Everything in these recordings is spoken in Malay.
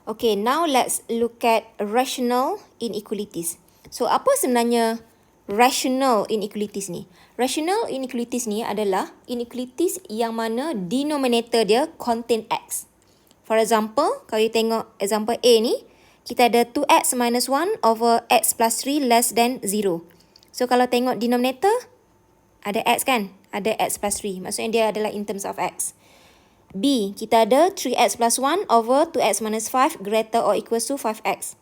Okay, now let's look at rational inequalities. So, apa sebenarnya rational inequalities ni? Rational inequalities ni adalah inequalities yang mana denominator dia contain X. For example, kalau you tengok example A ni, kita ada 2x minus 1 over x plus 3 less than 0. So, kalau tengok denominator, ada x kan? Ada x plus 3. Maksudnya dia adalah in terms of x. B, kita ada 3x plus 1 over 2x minus 5 greater or equals to 5x.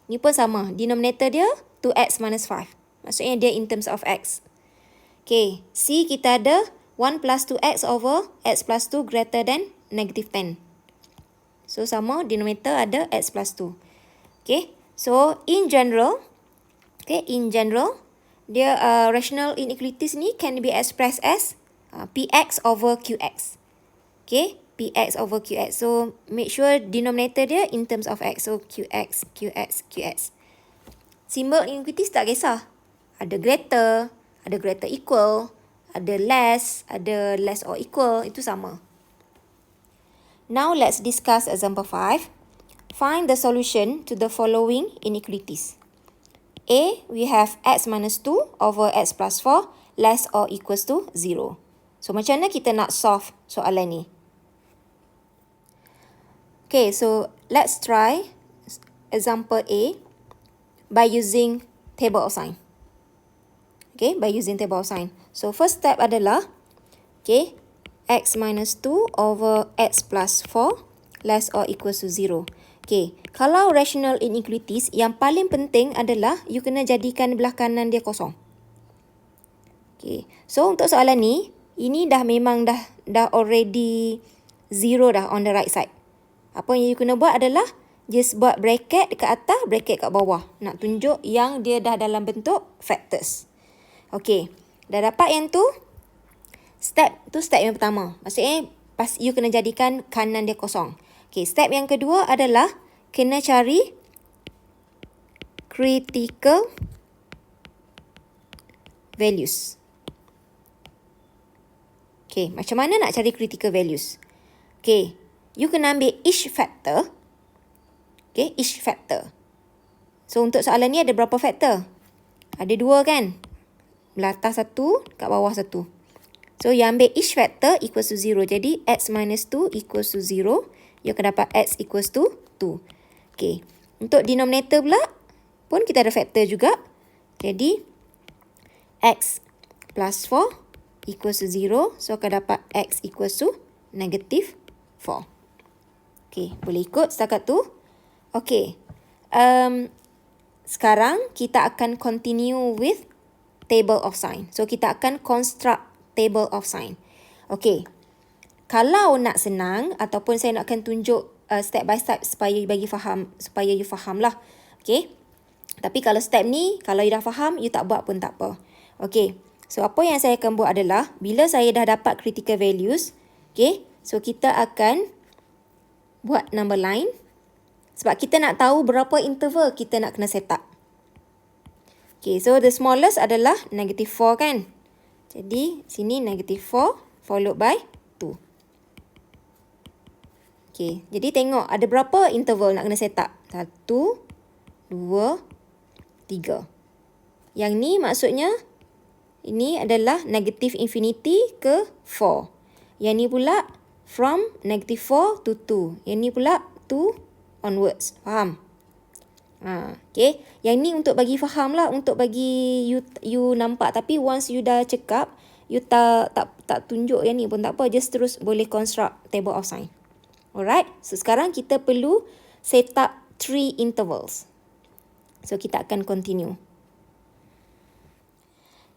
Ni pun sama. Denominator dia 2x minus 5. Maksudnya dia in terms of x. Okay, C kita ada 1 plus 2x over x plus 2 greater than negative 10. So, sama. Denominator ada x plus 2. Okay, so in general, dia rational inequalities ni can be expressed as Px over Qx. Okay, Px over Qx. So, make sure denominator dia in terms of x. So, Qx, Qx, Qx. Simbol inequalities tak kisah. Ada greater equal, ada less or equal. Itu sama. Now, let's discuss example 5. Find the solution to the following inequalities. A, we have x minus 2 over x plus 4 less or equals to 0. So, macam mana kita nak solve soalan ni? Okay, so let's try example A by using table of sign. Okay, by using table of sign. So, first step adalah, okay, x minus 2 over x plus 4 less or equals to 0. Okay, kalau rational inequalities, yang paling penting adalah you kena jadikan belah kanan dia kosong. Okay, so untuk soalan ni, ini dah memang dah already 0 dah on the right side. Apa yang you kena buat adalah just buat bracket dekat atas, bracket kat bawah. Nak tunjuk yang dia dah dalam bentuk factors. Okay, dah dapat yang tu. Step yang pertama. Maksudnya, you kena jadikan kanan dia kosong. Okay, step yang kedua adalah kena cari critical values. Okay, macam mana nak cari critical values? Okay, you kena ambil each factor. Okay, each factor. So, untuk soalan ni ada berapa factor? Ada 2 kan? Belah atas 1, kat bawah 1. So, you ambil each factor equals to 0. Jadi, x minus 2 equals to 0. You akan dapat x equals to 2. Okay. Untuk denominator pula, pun kita ada factor juga. Jadi, x plus 4 equals to 0. So, akan dapat x equals to negative 4. Okay, boleh ikut setakat tu. Okay. Sekarang, kita akan continue with table of sign. So, kita akan construct table of sign. Okay. Kalau nak senang ataupun saya nak akan tunjuk step by step supaya you faham lah. Okay. Tapi kalau step ni, kalau you dah faham, you tak buat pun tak apa. Okay. So, apa yang saya akan buat adalah, bila saya dah dapat critical values, okay, so kita akan buat number line. Sebab kita nak tahu berapa interval kita nak kena set up. Okay, so the smallest adalah negative 4 kan? Jadi, sini negative 4 followed by 2. Okay, jadi tengok ada berapa interval nak kena set up. 1, 2, 3. Yang ni maksudnya, ini adalah negative infinity ke 4. Yang ni pula from negative 4 to 2. Yang ni pula 2 onwards. Faham? Okay. Yang ni untuk bagi faham lah. Untuk bagi you nampak. Tapi once you dah cakap, you tak tunjuk yang ni pun tak apa. Just terus boleh construct table of sign. Alright. So, sekarang kita perlu set up 3 intervals. So, kita akan continue.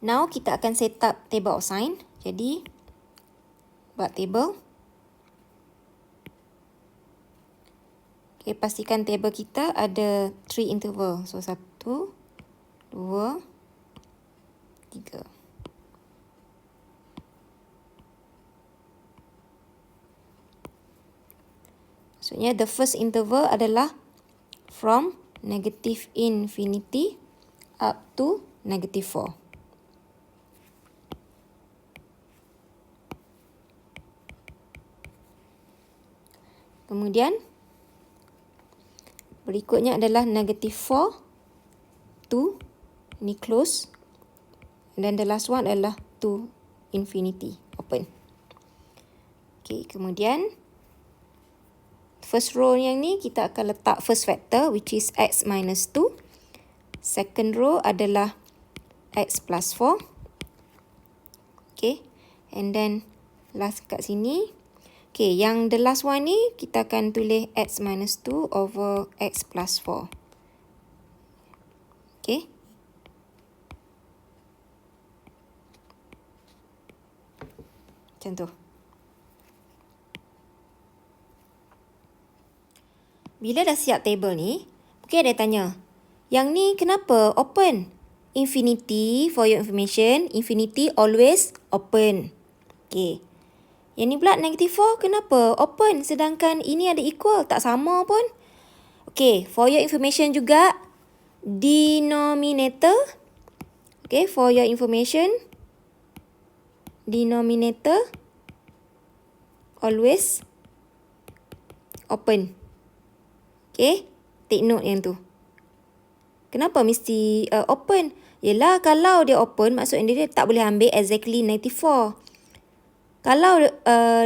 Now, kita akan set up table of sign. Jadi, buat table. Okay, pastikan table kita ada 3 interval. So, 1, 2, 3. Maksudnya, the first interval adalah from negative infinity up to negative 4. Kemudian, Berikutnya adalah negative 4, 2, ni close. Dan the last one adalah 2, infinity, open. Okay, kemudian first row yang ni kita akan letak first factor which is x minus 2. Second row adalah x plus 4. Okay, and then last kat sini. Okay, yang the last one ni kita akan tulis x minus 2 over x plus 4. Okay. Macam tu. Bila dah siap table ni, mungkin ada tanya, yang ni kenapa open? Infinity, for your information, infinity always open. Okay. Yang ni pula negative 4, kenapa open? Sedangkan ini ada equal, tak sama pun. Okay, for your information juga, denominator. Okay, for your information, denominator always open. Okay, take note yang tu. Kenapa mesti open? Yelah, kalau dia open, maksudnya dia tak boleh ambil exactly negative 4. Kalau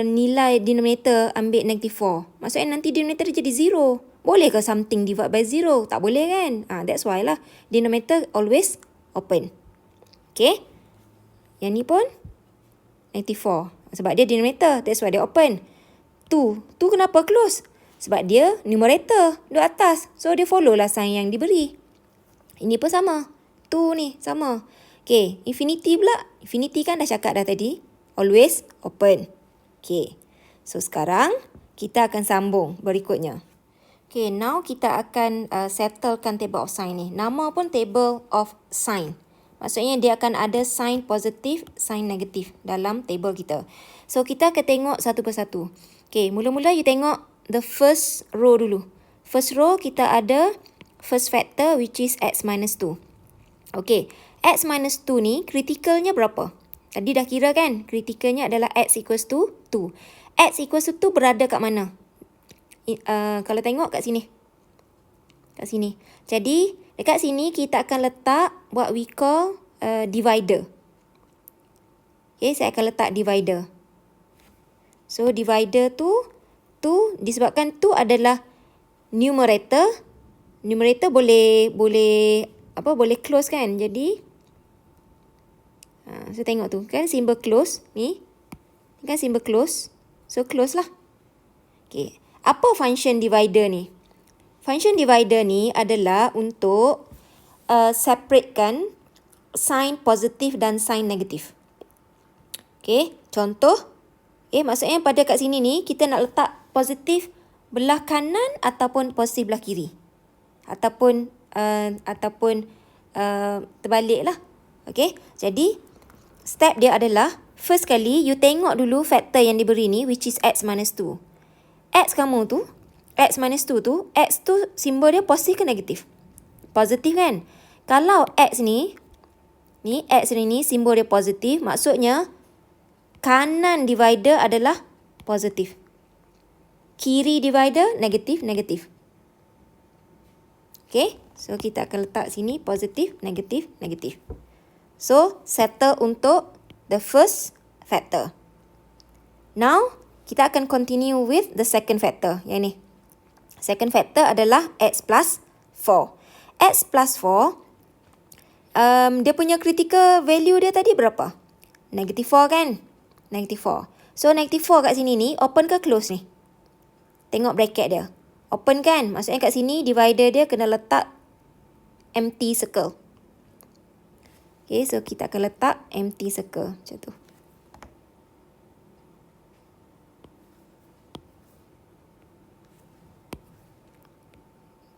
nilai denominator ambil negative 4, maksudnya nanti denominator dia jadi 0. Boleh ke something divide by 0? Tak boleh kan? That's why lah. Denominator always open. Okay. Yang ni pun negative 4. Sebab dia denominator. That's why dia open. 2 kenapa close? Sebab dia numerator. Duduk atas. So dia follow lah sign yang diberi. Ini pun sama. 2 ni sama. Okay. Infinity pula. Infinity kan dah cakap dah tadi. Always open. Okay. So sekarang kita akan sambung berikutnya. Okay. Now kita akan settlekan table of sign ni. Nama pun table of sign. Maksudnya dia akan ada sign positif, sign negatif dalam table kita. So kita akan tengok satu persatu. Okay. Mula-mula you tengok the first row dulu. First row kita ada first factor which is x minus 2. Okay. X minus 2 ni kritikalnya berapa? Tadi dah kira kan? Kritikalnya adalah x equals to 2. X equals to 2 berada kat mana? Kalau tengok kat sini. Kat sini. Jadi, dekat sini kita akan letak what we call divider. Okay, saya akan letak divider. So, divider tu disebabkan tu adalah numerator. Numerator boleh close kan? Jadi, saya tengok tu kan simbol close ni. Ni kan simbol close. So, close lah. Okay. Apa function divider ni? Function divider ni adalah untuk separatekan sign positif dan sign negatif. Okay. Contoh. Okay. Maksudnya pada kat sini ni kita nak letak positif belah kanan ataupun positif belah kiri. Ataupun terbalik lah. Okay. Jadi, step dia adalah, first kali you tengok dulu factor yang diberi ni which is x minus 2. X kamu tu, x minus 2 tu, x tu simbol dia positif ke negatif? Positif kan? Kalau x ni x ni simbol dia positif, maksudnya kanan divider adalah positif. Kiri divider negatif, negatif. Okay, so kita akan letak sini positif, negatif, negatif. So, settle untuk the first factor. Now, kita akan continue with the second factor. Yang ni. Second factor adalah x plus 4. X plus 4, dia punya critical value dia tadi berapa? Negative 4 kan? Negative 4. So, negative 4 kat sini ni, open ke close ni? Tengok bracket dia. Open kan? Maksudnya kat sini, divider dia kena letak empty circle. Okay, so kita akan letak empty circle. Macam tu.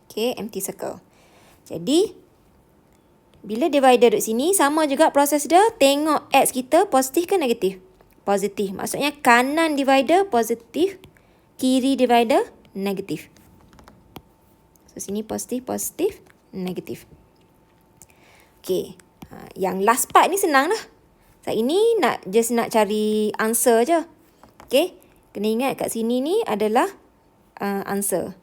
Okay, empty circle. Jadi, bila divider duduk sini, sama juga proses dia. Tengok x kita positif ke negatif? Positif. Maksudnya kanan divider positif, kiri divider negatif. So, sini positif, positif, negatif. Okay. Yang last part ni senang lah. Saya ini nak cari answer je. Okay. Kena ingat kat sini ni adalah answer.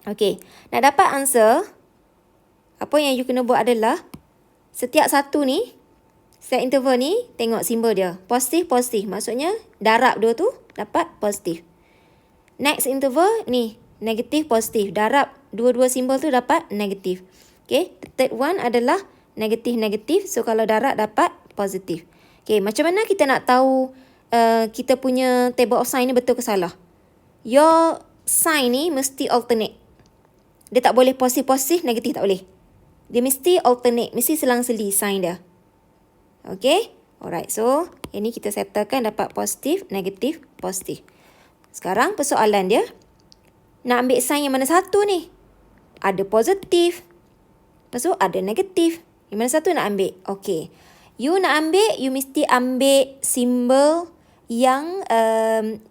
Okay, nak dapat answer, apa yang you kena buat adalah, setiap satu ni, setiap interval ni, tengok simbol dia. Positif, positif. Maksudnya, darab dua tu, dapat positif. Next interval, ni, negatif, positif. Darab dua-dua simbol tu dapat negatif. Okay, the third one adalah negatif, negatif. So, kalau darab dapat positif. Okay, macam mana kita nak tahu kita punya table of sign ni betul ke salah? Your sign ni mesti alternate. Dia tak boleh positif-positif, negatif tak boleh. Dia mesti alternate, mesti selang-seli sign dia. Okay? Alright, so yang ni kita settlekan dapat positif, negatif, positif. Sekarang persoalan dia, nak ambil sign yang mana satu ni? Ada positif, lepas tu ada negatif. Yang mana satu nak ambil? Okay. You nak ambil, you mesti ambil simbol yang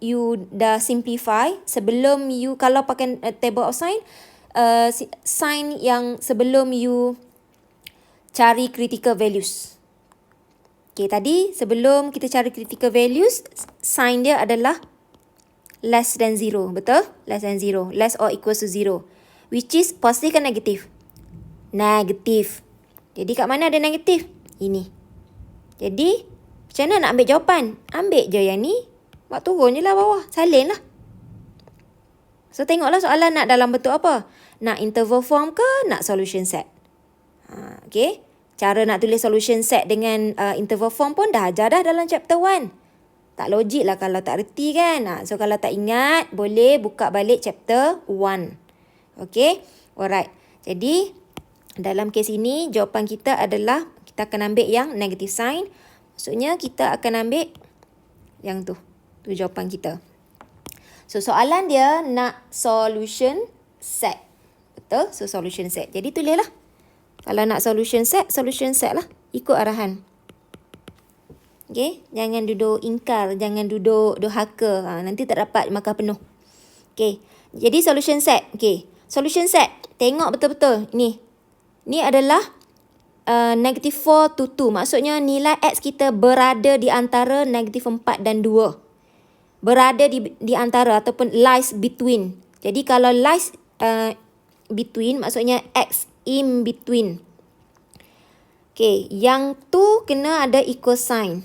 you dah simplify. Sebelum you, kalau pakai table of sign, sign yang sebelum you cari critical values. Okay, tadi sebelum kita cari critical values, sign dia adalah less than 0. Betul? Less than 0. Less or equals to 0. Which is positif kan negatif? Negatif. Jadi kat mana ada negatif? Ini. Jadi, macam mana nak ambil jawapan? Ambil je yang ni. Buat turun je lah bawah. Salin lah. So, tengoklah soalan nak dalam bentuk apa? Nak interval form ke nak solution set? Okay. Cara nak tulis solution set dengan interval form pun dah ajar dah dalam chapter 1. Tak logik lah kalau tak reti kan. So, kalau tak ingat, boleh buka balik chapter 1. Okay. Alright. Jadi, dalam kes ini, jawapan kita adalah, kita akan ambil yang negative sign. Maksudnya, kita akan ambil yang tu. Tu jawapan kita. So, soalan dia nak solution set. Betul? So, solution set. Jadi, tulislah. Kalau nak solution set lah. Ikut arahan. Okay? Jangan duduk ingkar. Jangan duduk haka. Nanti tak dapat markah penuh. Okay. Jadi, solution set. Okay. Solution set. Tengok betul-betul. Ni adalah negative 4 to 2. Maksudnya, nilai X kita berada di antara negative 4 dan 2. Berada di antara ataupun lies between. Jadi, kalau lies between, maksudnya X in between. Okay, yang tu kena ada equal sign.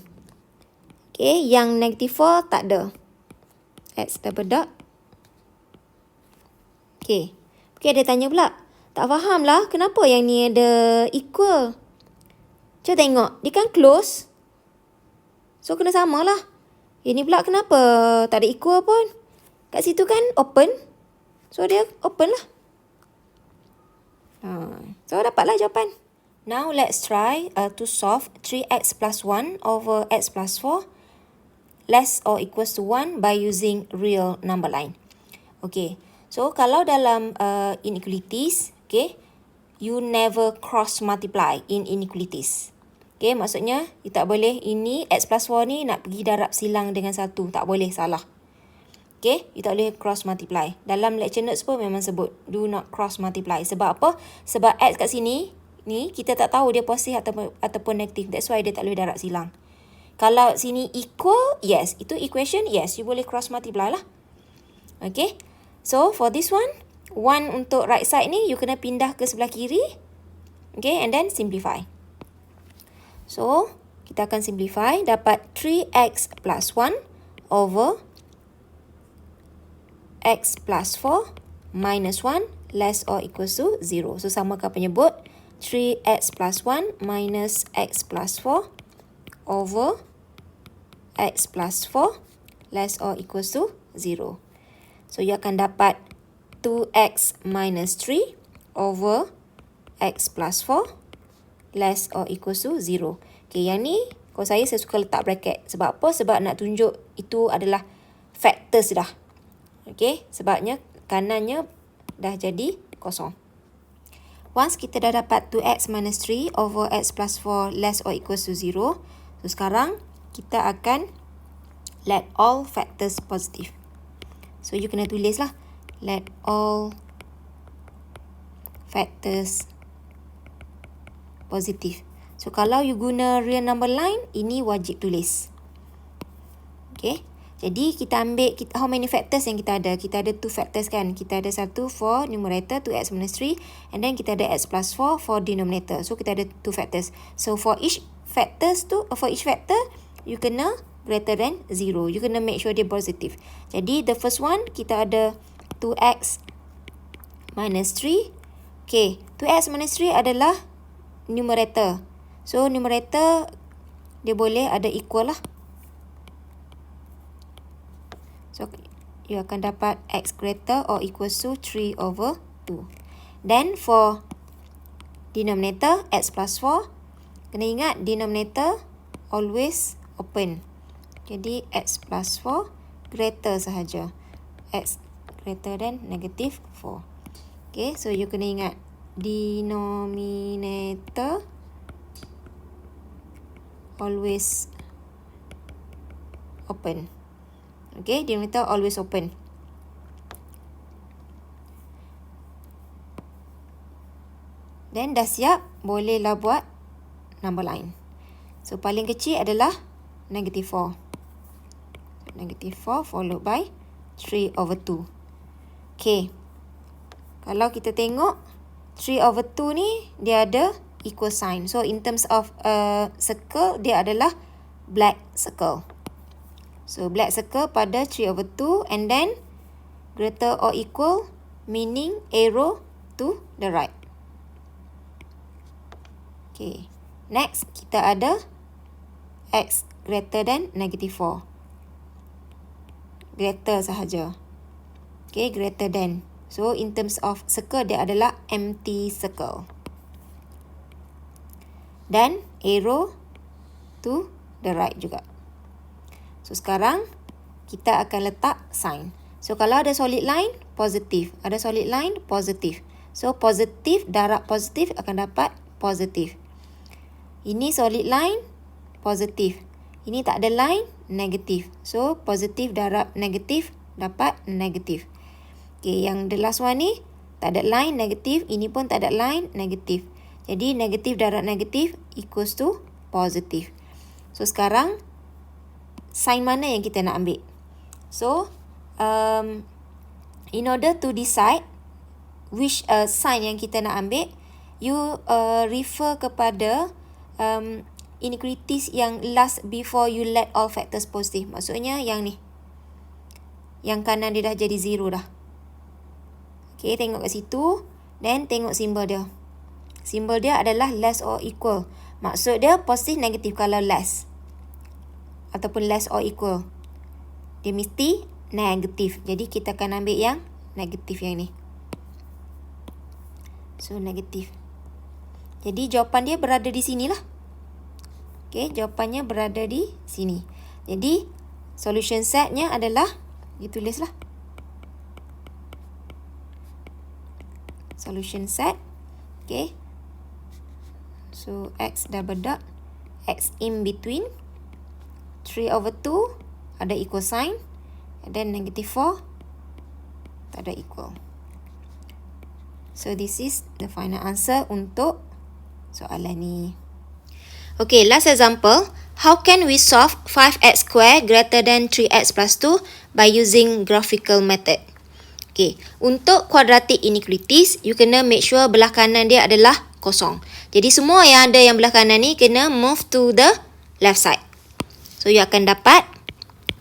Okay, yang negative 4 tak ada. X double dot. Okay. Okay, dia tanya pula. Tak faham lah, kenapa yang ni ada equal? Cuba tengok, dia kan close. So, kena sama lah. Ini pula kenapa tak ada equal pun? Kat situ kan open. So, dia open lah. So, dapatlah jawapan. Now, let's try to solve 3x plus 1 over x plus 4 less or equals to 1 by using real number line. Okay. So, kalau dalam inequalities, okay, you never cross multiply in inequalities. Okay, maksudnya, you tak boleh ini, x plus 4 ni nak pergi darab silang dengan 1. Tak boleh, salah. Okay, you tak boleh cross multiply. Dalam lecture notes pun memang sebut, do not cross multiply. Sebab apa? Sebab x kat sini, ni kita tak tahu dia positif ataupun negatif. That's why dia tak boleh darab silang. Kalau sini equal, yes. Itu equation, yes. You boleh cross multiply lah. Okay. So, for this one, 1 untuk right side ni, you kena pindah ke sebelah kiri. Okay, and then simplify. So, kita akan simplify. Dapat 3x plus 1 over x plus 4 minus 1 less or equals to 0. So, samakan penyebut. 3x plus 1 minus x plus 4 over x plus 4 less or equals to 0. So, you akan dapat 2x minus 3 over x plus 4 less or equals to 0. Okay, yang ni, kalau saya suka letak bracket. Sebab apa? Sebab nak tunjuk itu adalah factors dah. Okay, sebabnya kanannya dah jadi kosong. Once kita dah dapat 2x minus 3 over x plus 4 less or equals to 0. So, sekarang kita akan let all factors positive. So, you kena tulis lah. Let all factors positive. So, kalau you guna real number line, ini wajib tulis. Okay. Jadi kita ambil how many factors yang kita ada. Kita ada 2 factors kan. Kita ada satu for numerator 2x minus 3 and then kita ada x plus 4 for denominator. So kita ada 2 factors. So for each factor you kena greater than 0. You kena make sure dia positive. Jadi the first one kita ada 2x minus 3. Okay, 2x minus 3 adalah numerator. So numerator dia boleh ada equal lah. So, you akan dapat x greater or equals to 3/2. Then, for denominator, x plus 4. Kena ingat, denominator always open. Jadi, x plus 4 greater sahaja. X greater than negative 4. Okay, so you kena ingat, denominator always open. Okay, denominator always open. Then dah siap, bolehlah buat number line. So paling kecil adalah negative 4. Negative 4 followed by 3/2. Okay, kalau kita tengok 3/2 ni dia ada equal sign. So in terms of circle, dia adalah black circle. So, black circle pada 3/2 and then greater or equal meaning arrow to the right. Okay. Next, kita ada x greater than negative 4. Greater sahaja. Okay, greater than. So, in terms of circle, dia adalah empty circle. Dan arrow to the right juga. So, sekarang kita akan letak sign. So, kalau ada solid line, positif. Ada solid line, positif. So, positif, darab positif akan dapat positif. Ini solid line, positif. Ini tak ada line, negatif. So, positif darab negatif dapat negatif. Okay, yang the last one ni, tak ada line, negatif. Ini pun tak ada line, negatif. Jadi, negatif darab negatif equals to positif. So, sekarang, sign mana yang kita nak ambil? So, in order to decide which sign yang kita nak ambil, you refer kepada inequalities yang last before you let all factors positive. Maksudnya yang ni. Yang kanan dia dah jadi 0 dah. Okay, tengok kat situ. Then, tengok simbol dia. Simbol dia adalah less or equal. Maksud dia positif negatif kalau less. Ataupun less or equal. Dia mesti negatif. Jadi kita akan ambil yang negatif yang ni. So negatif. Jadi jawapan dia berada di sini lah. Okay, jawapannya berada di sini. Jadi solution setnya adalah, ditulislah. Solution set. Okay. So x double dot. X in between. 3/2 ada equal sign, and then negative 4 tak ada equal. So this is the final answer untuk soalan ni. Okay, last example. How can we solve 5x squared greater than 3x plus 2 by using graphical method? Okay, untuk quadratic inequalities, you kena make sure belah kanan dia adalah kosong. Jadi semua yang ada yang belah kanan ni kena move to the left side. So, you akan dapat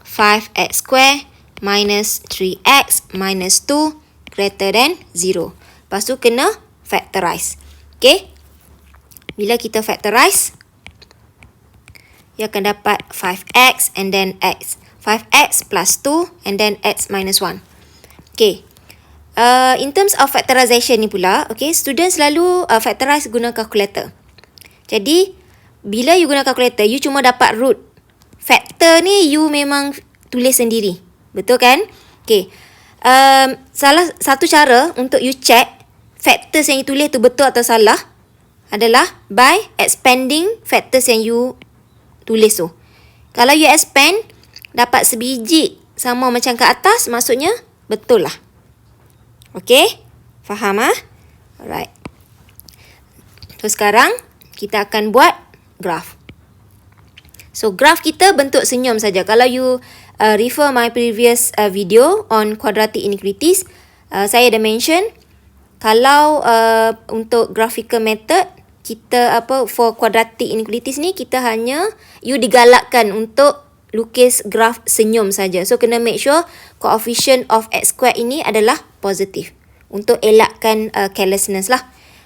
5x square minus 3x minus 2 greater than 0. Lepas tu kena factorize. Okay. Bila kita factorize, you akan dapat 5x and then x. 5x plus 2 and then x minus 1. Okay. In terms of factorization ni pula, okay, student selalu factorize guna calculator. Jadi, bila you guna calculator, you cuma dapat root. Factor ni you memang tulis sendiri. Betul kan? Okay. Salah satu cara untuk you check factors yang you tulis tu betul atau salah adalah by expanding factors yang you tulis tu. Kalau you expand, dapat sebiji sama macam kat atas, maksudnya betul lah. Okay? Faham ah? Alright. So sekarang kita akan buat graph. So graph kita bentuk senyum saja. Kalau you refer my previous video on quadratic inequalities. Saya dah mention kalau untuk graphical method kita for quadratic inequalities ni kita hanya you digalakkan untuk lukis graf senyum saja. So kena make sure coefficient of x squared ini adalah positif untuk elakkan carelessness lah.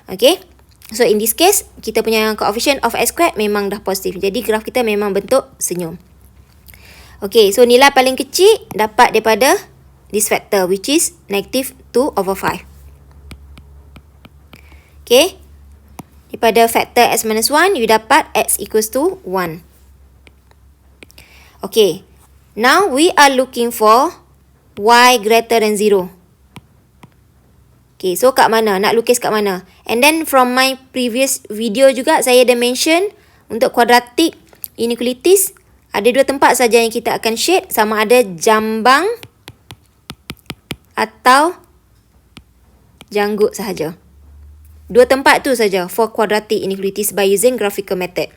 Okay. So in this case kita punya coefficient of x squared memang dah positif. Jadi graf kita memang bentuk senyum. Okay, so nilai paling kecil dapat daripada this factor which is negative 2/5. Okay. Daripada factor x minus 1 you dapat x equals to 1. Okay. Now we are looking for y greater than 0. Okay, so kat mana? Nak lukis kat mana? And then from my previous video juga saya dah mention untuk quadratic inequalities ada dua tempat saja yang kita akan shade, sama ada jambang atau janggut sahaja. Dua tempat tu saja for quadratic inequalities by using graphical method.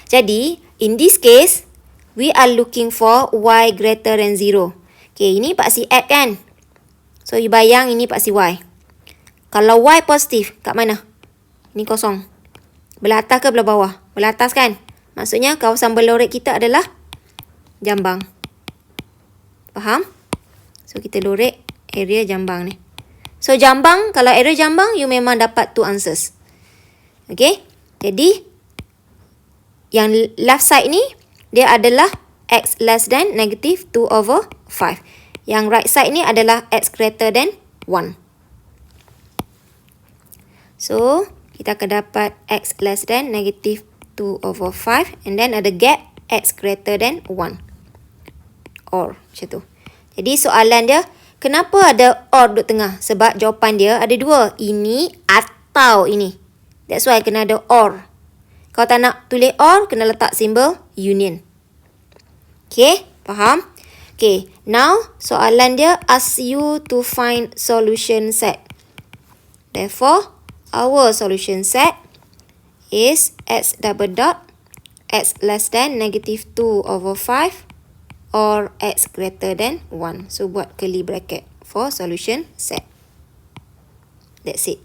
Jadi, in this case, we are looking for y greater than 0. Okay, ini paksi X kan? So, you bayang ini paksi Y. Kalau Y positif, kat mana? Ini kosong. Belah atas ke belah bawah? Belah atas kan? Maksudnya, kawasan berlorek kita adalah jambang. Faham? So, kita lorek area jambang ni. So, jambang, kalau area jambang, you memang dapat 2 answers. Okay? Jadi, yang left side ni, dia adalah x less than negative 2/5. Yang right side ni adalah x greater than 1. So, kita akan dapat x less than negative 2/5. And then ada gap x greater than 1. Or, macam tu. Jadi, soalan dia, kenapa ada or duduk tengah? Sebab jawapan dia ada dua. Ini atau ini. That's why kena ada or. Kalau tak nak tulis or, kena letak simbol union. Okay, faham? Okay, now soalan dia ask you to find solution set. Therefore, our solution set is x double dot x less than negative 2/5 or x greater than 1. So, buat curly bracket for solution set. That's it.